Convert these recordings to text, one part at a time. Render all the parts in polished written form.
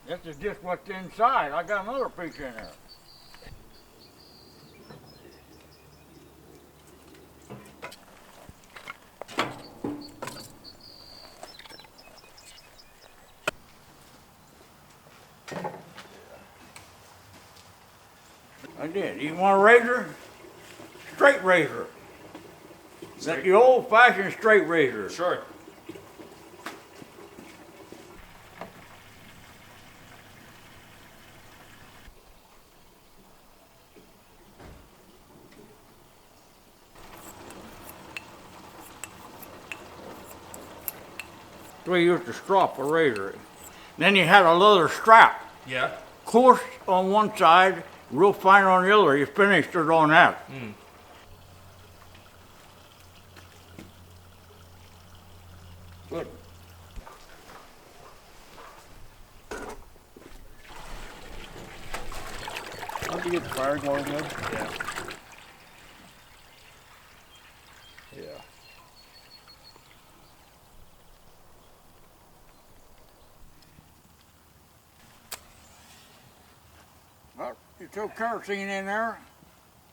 This is just what's inside. I got another piece in there. I did. You want a razor? Straight razor. That's the old-fashioned straight razor. Sure. We used to strop a razor. Then you had a leather strap. Yeah. Coarse on one side, real fine on the other. You finished it on that. Mm. Good. How'd you get the fire going good? Yeah. Yeah. Well, you throw kerosene in there.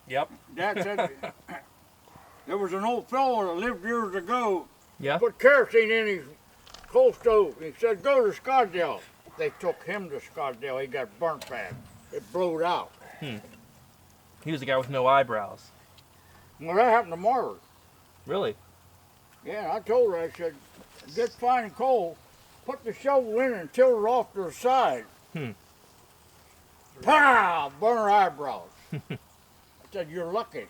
Yep. Dad said there was an old fellow that lived years ago. Yeah. Put kerosene in his coal stove. He said, go to Scottsdale. They took him to Scottsdale. He got burnt bad. It blowed out. He was the guy with no eyebrows. Well, that happened to Margaret. Really? Yeah, I told her, I said, get fine coal, put the shovel in and tilt it off to the side. Pow! Burn her eyebrows. I said, you're lucky.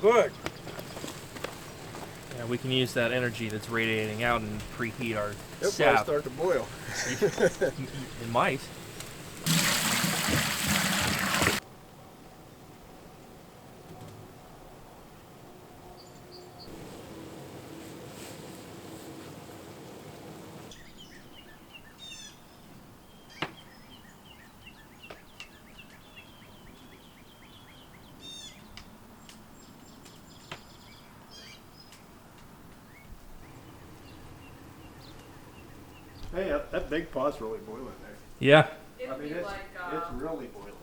Good. Yeah, we can use that energy that's radiating out and preheat our It'll probably sap. start to boil. It might. Hey, that big pot's really boiling there. Yeah. I mean, it's really boiling.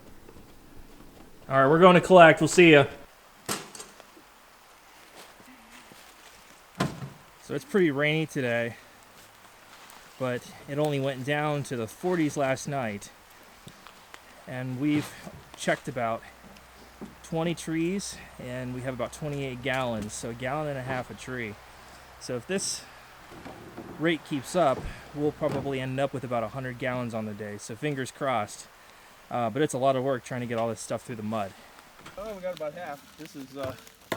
All right, we're going to collect. We'll see you. So it's pretty rainy today, but it only went down to the 40s last night. And we've checked about 20 trees, and we have about 28 gallons, so 1.5 gallons a tree. So if this rate keeps up, we'll probably end up with about 100 gallons on the day, so fingers crossed. But it's a lot of work trying to get all this stuff through the mud. Oh, we got about half. This is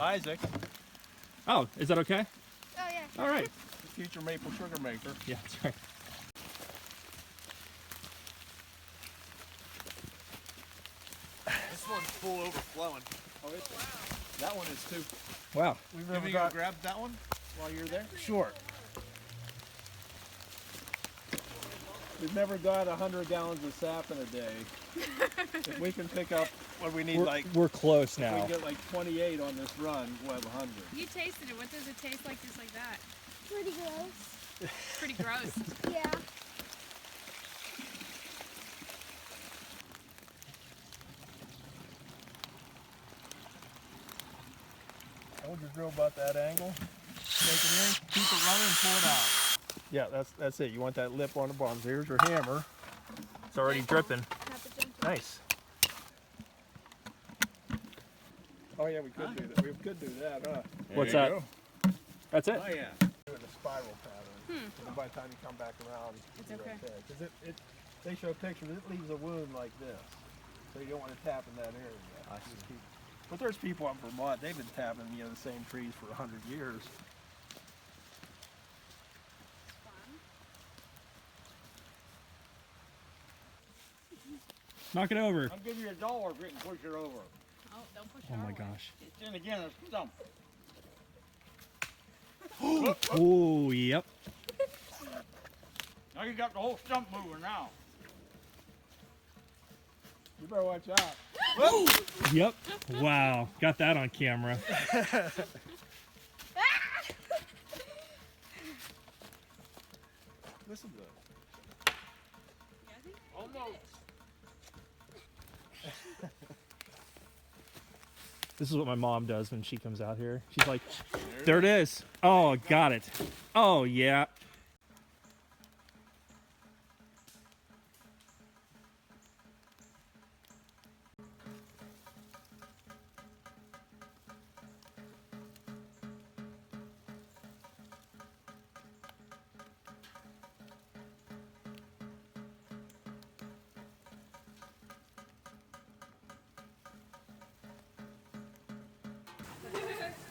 Isaac, Oh, is that okay? Oh, yeah. All right. the future maple sugar maker. Yeah, that's right. This one's full overflowing. Oh, is it? That one is too. Wow. We've never grabbed that one while you're there? Sure. We've never got 100 gallons of sap in a day. If we can pick up what we need, We're close if we now. get like 28 on this run, we'll have 100. You tasted it. What does it taste like just like that? Pretty gross. Pretty gross. Yeah. Hold your drill about that angle. Take it in, keep it running, and pull it out. Yeah, that's it. You want that lip on the bottom. Here's your hammer. It's already dripping. Tap it gentle. Nice. Oh yeah, we could do that. We could do that, huh? What's that? That's it? Oh yeah. Doing a spiral pattern. So by the time you come back around, It's it'll be okay. right there. Because they show pictures. It leaves a wound like this, so you don't want to tap in that area. I see. But there's people up in Vermont. They've been tapping the same trees for 100 years. Knock it over. I'll give you $1 if you can push it over. Oh, don't push it Oh our my way. gosh. It's in again, a stump. Oh, yep. Now you got the whole stump moving now. You better watch out. Yep. Wow. Got that on camera. Listen to it. Almost. This is what my mom does when she comes out here. She's like, there it is. Oh, got it. Oh, yeah.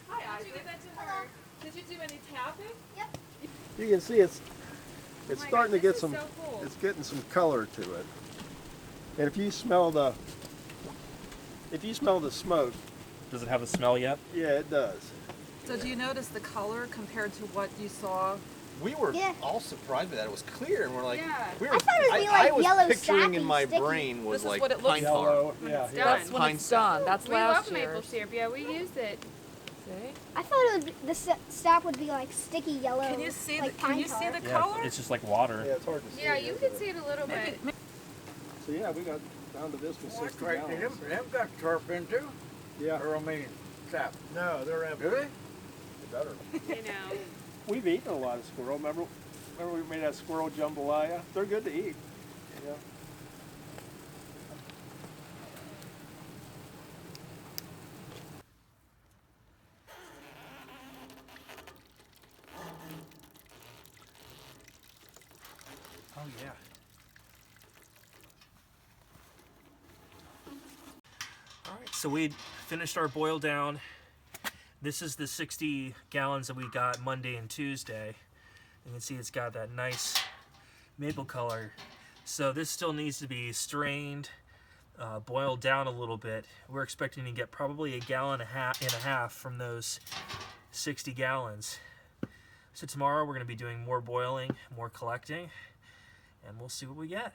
Hi, Did you get that to her? Did you do any tapping? You can see it's my starting God, to get this is some. so cool. It's getting some color to it. And if you smell the smoke, Does it have a smell yet? yeah, it does. So do you notice the color compared to what you saw? We were Yeah. all surprised that it was clear, and we're like, Yeah. we were, I thought it would be like I was yellow, picturing in sappy, my sticky. brain was This is like what it looks pine like. tar. Yellow, When yeah. it's yeah. done. That's when Pine it's sap. done. That's We last love year. maple syrup. Yeah, we used it. See? I thought it would. The sap would be like sticky yellow. Can you see like the? Can pine you see tar. the color? It's just like water. Yeah, it's hard to see. Yeah, you isn't can it? see it a little bit. So yeah, we got down to this with That's 60 right. gallons. Them got turf in too? Yeah. Or I mean, sap. No, they're empty. Do they? Better. You know. We've eaten a lot of squirrel. Remember we made that squirrel jambalaya? They're good to eat. Yeah. Oh, yeah. All right, so we finished our boil down. This is the 60 gallons that we got Monday and Tuesday. You can see it's got that nice maple color. So this still needs to be strained, boiled down a little bit. We're expecting to get probably a gallon and a half from those 60 gallons. So tomorrow we're going to be doing more boiling, more collecting, and we'll see what we get.